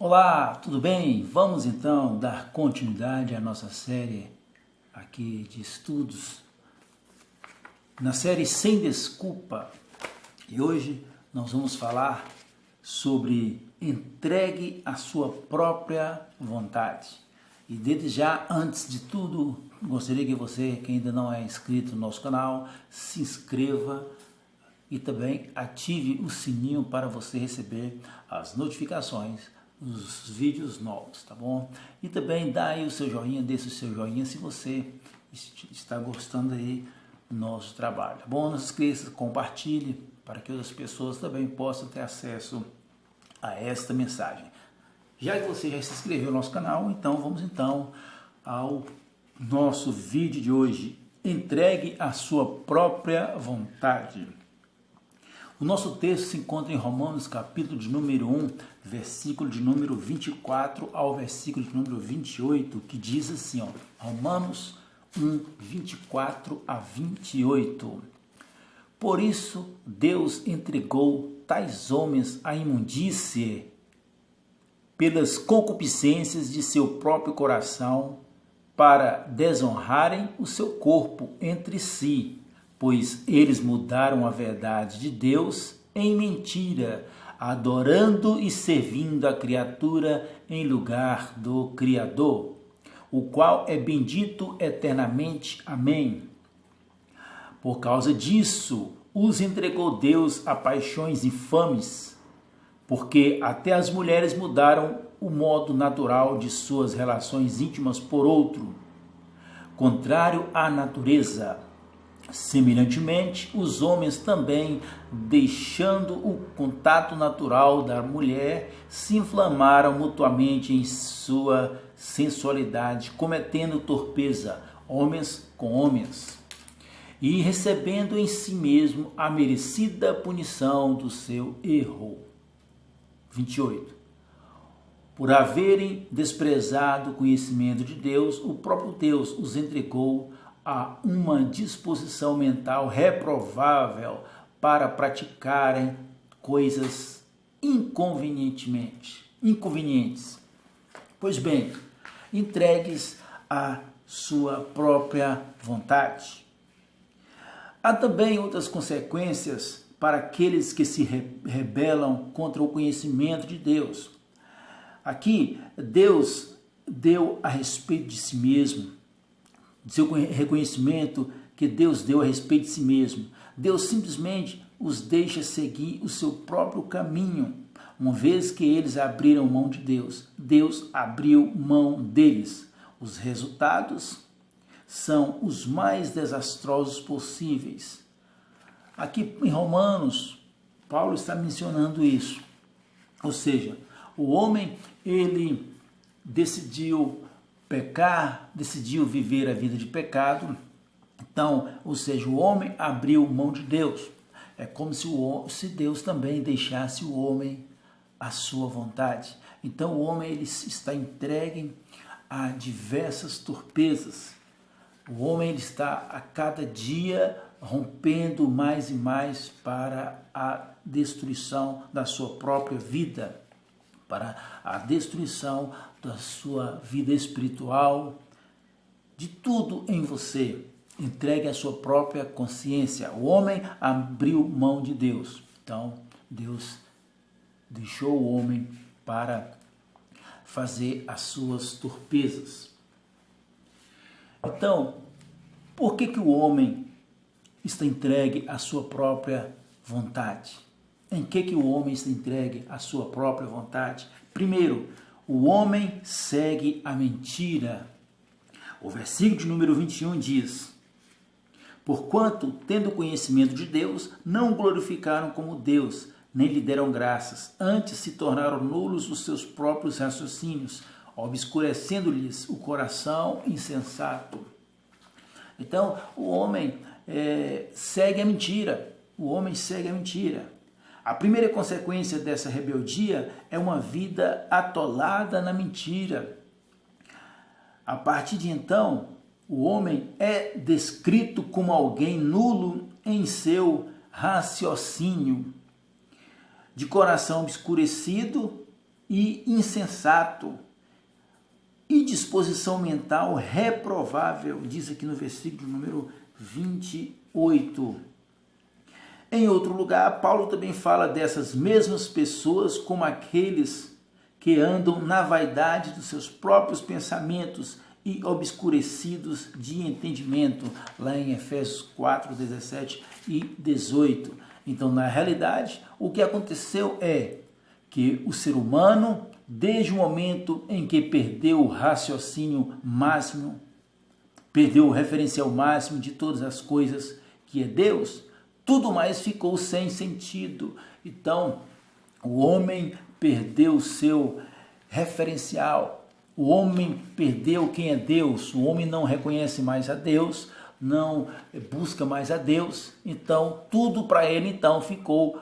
Olá, tudo bem? Vamos então dar continuidade à nossa série aqui de estudos, na série Sem Desculpa. E hoje nós vamos falar sobre entregue a sua própria vontade. E desde já, antes de tudo, gostaria que você, que ainda não é inscrito no nosso canal, se inscreva e também ative o sininho para você receber as notificações dos vídeos novos, tá bom? E também dá aí o seu joinha, deixa o seu joinha se você está gostando aí do nosso trabalho, tá bom? Não se esqueça, compartilhe para que outras pessoas também possam ter acesso a esta mensagem. Já que você já se inscreveu no nosso canal, então vamos então ao nosso vídeo de hoje. Entregue a sua própria vontade. O nosso texto se encontra em Romanos, capítulo de número 1, versículo de número 24 ao versículo de número 28, que diz assim, Romanos 1, 24 a 28. Por isso, Deus entregou tais homens à imundície pelas concupiscências de seu próprio coração, para desonrarem o seu corpo entre si, pois eles mudaram a verdade de Deus em mentira, adorando e servindo a criatura em lugar do Criador, o qual é bendito eternamente. Amém. Por causa disso, os entregou Deus a paixões infames, porque até as mulheres mudaram o modo natural de suas relações íntimas por outro, contrário à natureza. Semelhantemente, os homens também, deixando o contato natural da mulher, se inflamaram mutuamente em sua sensualidade, cometendo torpeza, homens com homens, e recebendo em si mesmo a merecida punição do seu erro. 28. Por haverem desprezado o conhecimento de Deus, o próprio Deus os entregou a uma disposição mental reprovável para praticarem coisas inconvenientes. Pois bem, entregues à sua própria vontade. Há também outras consequências para aqueles que se rebelam contra o conhecimento de Deus. Aqui, Deus deu a respeito de si mesmo, seu reconhecimento que Deus deu a respeito de si mesmo. Deus simplesmente os deixa seguir o seu próprio caminho. Uma vez que eles abriram mão de Deus, Deus abriu mão deles. Os resultados são os mais desastrosos possíveis. Aqui em Romanos, Paulo está mencionando isso. Ou seja, o homem, ele decidiu pecar, decidiu viver a vida de pecado. Então, ou seja, o homem abriu mão de Deus. É como se Deus também deixasse o homem à sua vontade. Então, o homem ele está entregue a diversas torpezas. O homem ele está a cada dia rompendo mais e mais para a destruição da sua própria vida, para a destruição da sua vida espiritual, de tudo em você. Entregue a sua própria consciência. O homem abriu mão de Deus. Então, Deus deixou o homem para fazer as suas torpezas. Então, por que o homem está entregue à sua própria vontade? Em que o homem está entregue à sua própria vontade? Primeiro, o homem segue a mentira. O versículo de número 21 diz: porquanto, tendo conhecimento de Deus, não o glorificaram como Deus, nem lhe deram graças, antes se tornaram nulos os seus próprios raciocínios, obscurecendo-lhes o coração insensato. Então, o homem segue a mentira. O homem segue a mentira. A primeira consequência dessa rebeldia é uma vida atolada na mentira. A partir de então, o homem é descrito como alguém nulo em seu raciocínio, de coração obscurecido e insensato, e disposição mental reprovável, diz aqui no versículo número 28. Em outro lugar, Paulo também fala dessas mesmas pessoas como aqueles que andam na vaidade dos seus próprios pensamentos e obscurecidos de entendimento, lá em Efésios 4, 17 e 18. Então, na realidade, o que aconteceu é que o ser humano, desde o momento em que perdeu o raciocínio máximo, perdeu o referencial máximo de todas as coisas, que é Deus, tudo mais ficou sem sentido. Então, o homem perdeu o seu referencial, o homem perdeu quem é Deus, o homem não reconhece mais a Deus, não busca mais a Deus, então tudo para ele então ficou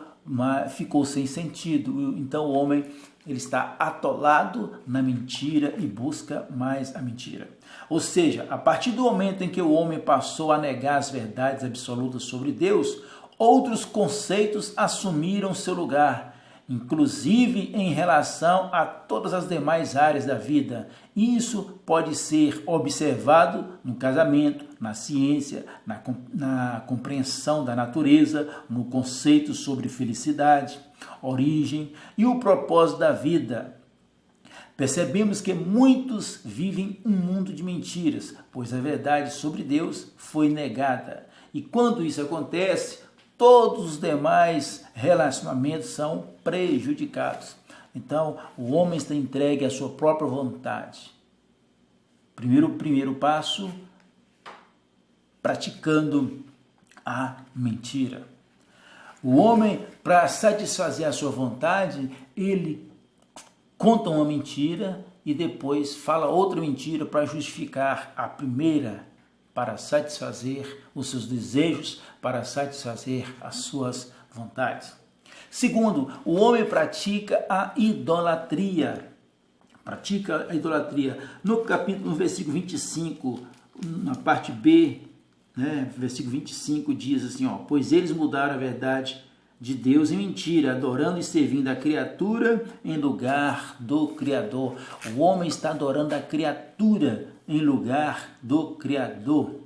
sem sentido. Então o homem ele está atolado na mentira e busca mais a mentira. Ou seja, a partir do momento em que o homem passou a negar as verdades absolutas sobre Deus, outros conceitos assumiram seu lugar, inclusive em relação a todas as demais áreas da vida. Isso pode ser observado no casamento, na ciência, na compreensão da natureza, no conceito sobre felicidade, origem e o propósito da vida. Percebemos que muitos vivem um mundo de mentiras, pois a verdade sobre Deus foi negada. E quando isso acontece, todos os demais relacionamentos são prejudicados. Então, o homem está entregue à sua própria vontade. Primeiro passo, praticando a mentira. O homem, para satisfazer a sua vontade, ele conta uma mentira e depois fala outra mentira para justificar a primeira, para satisfazer os seus desejos, para satisfazer as suas vontades. Segundo, o homem pratica a idolatria. Pratica a idolatria. No versículo 25, na parte B, versículo 25 diz assim, pois eles mudaram a verdade de Deus em mentira, adorando e servindo a criatura em lugar do Criador. O homem está adorando a criatura em lugar do Criador.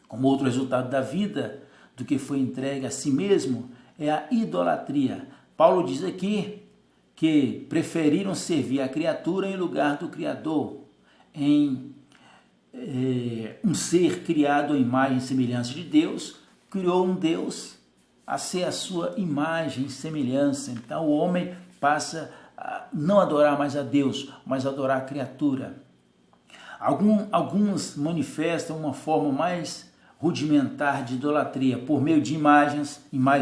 Como outro resultado da vida, do que foi entregue a si mesmo, é a idolatria. Paulo diz aqui que preferiram servir a criatura em lugar do Criador, em um ser criado à imagem e semelhança de Deus, criou um Deus a ser a sua imagem e semelhança. Então o homem passa a não adorar mais a Deus, mas a adorar a criatura. Alguns manifestam uma forma mais rudimentar de idolatria por meio de imagens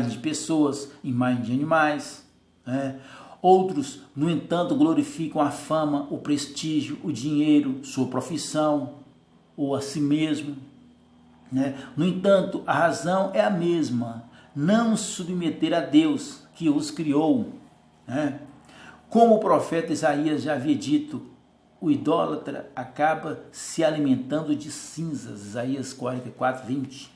de pessoas, imagens de animais. Outros, no entanto, glorificam a fama, o prestígio, o dinheiro, sua profissão ou a si mesmo. No entanto, a razão é a mesma: não submeter a Deus que os criou. Como o profeta Isaías já havia dito, o idólatra acaba se alimentando de cinzas. Isaías 44, 20.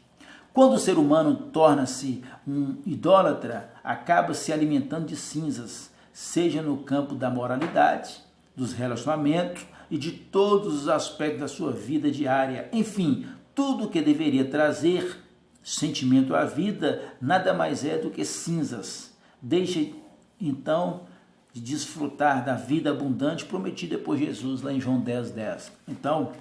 Quando o ser humano torna-se um idólatra, acaba se alimentando de cinzas, seja no campo da moralidade, dos relacionamentos e de todos os aspectos da sua vida diária. Enfim, tudo que deveria trazer sentimento à vida nada mais é do que cinzas. Deixa então de desfrutar da vida abundante prometida por Jesus lá em João 10, 10. Então,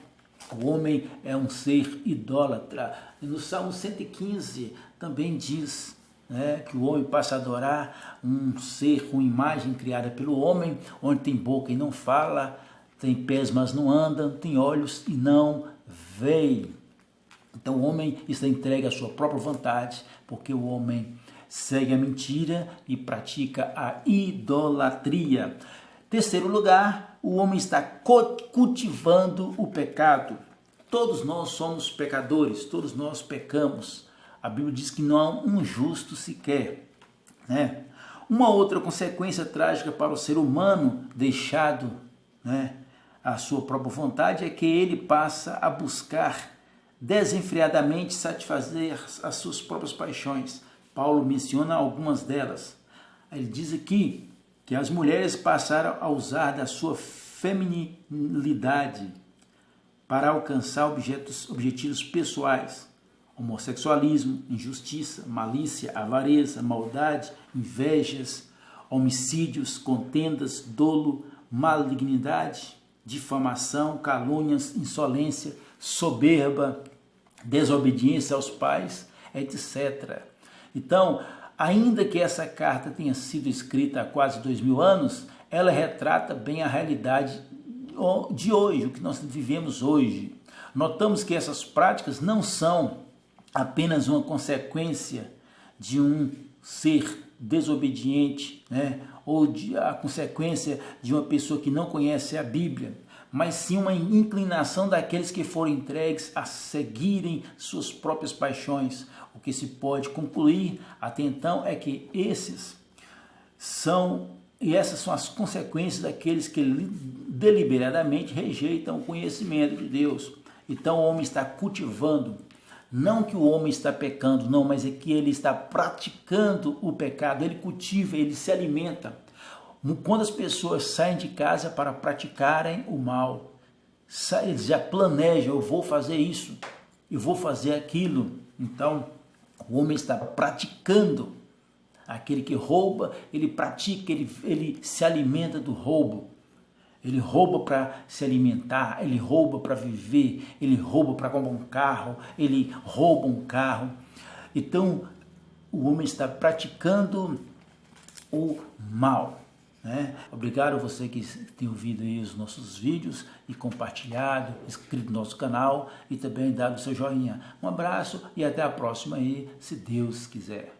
o homem é um ser idólatra. E no Salmo 115 também diz que o homem passa a adorar um ser com imagem criada pelo homem, onde tem boca e não fala, tem pés mas não anda, tem olhos e não vê. Então o homem está entregue à sua própria vontade, porque o homem segue a mentira e pratica a idolatria. Terceiro lugar, o homem está cultivando o pecado. Todos nós somos pecadores, todos nós pecamos. A Bíblia diz que não há um justo sequer. Uma outra consequência trágica para o ser humano deixado à sua própria vontade é que ele passa a buscar desenfreadamente satisfazer as suas próprias paixões. Paulo menciona algumas delas. Ele diz aqui que as mulheres passaram a usar da sua feminilidade para alcançar objetivos pessoais, homossexualismo, injustiça, malícia, avareza, maldade, invejas, homicídios, contendas, dolo, malignidade, difamação, calúnias, insolência, soberba, desobediência aos pais, etc. Então, ainda que essa carta tenha sido escrita há quase 2000 anos, ela retrata bem a realidade de hoje, o que nós vivemos hoje. Notamos que essas práticas não são apenas uma consequência de um ser desobediente, né? Ou a consequência de uma pessoa que não conhece a Bíblia, mas sim uma inclinação daqueles que foram entregues a seguirem suas próprias paixões. O que se pode concluir até então é que essas são as consequências daqueles que deliberadamente rejeitam o conhecimento de Deus. Então o homem está cultivando, não que o homem está pecando, não, mas é que ele está praticando o pecado, ele cultiva, ele se alimenta. Quando as pessoas saem de casa para praticarem o mal, eles já planejam, eu vou fazer isso, eu vou fazer aquilo. Então, o homem está praticando. Aquele que rouba, ele pratica, ele se alimenta do roubo. Ele rouba para se alimentar, ele rouba para viver, ele rouba para comprar um carro, ele rouba um carro. Então, o homem está praticando o mal, né? Obrigado a você que tem ouvido aí os nossos vídeos e compartilhado, inscrito no nosso canal e também dado o seu joinha. Um abraço e até a próxima aí, se Deus quiser.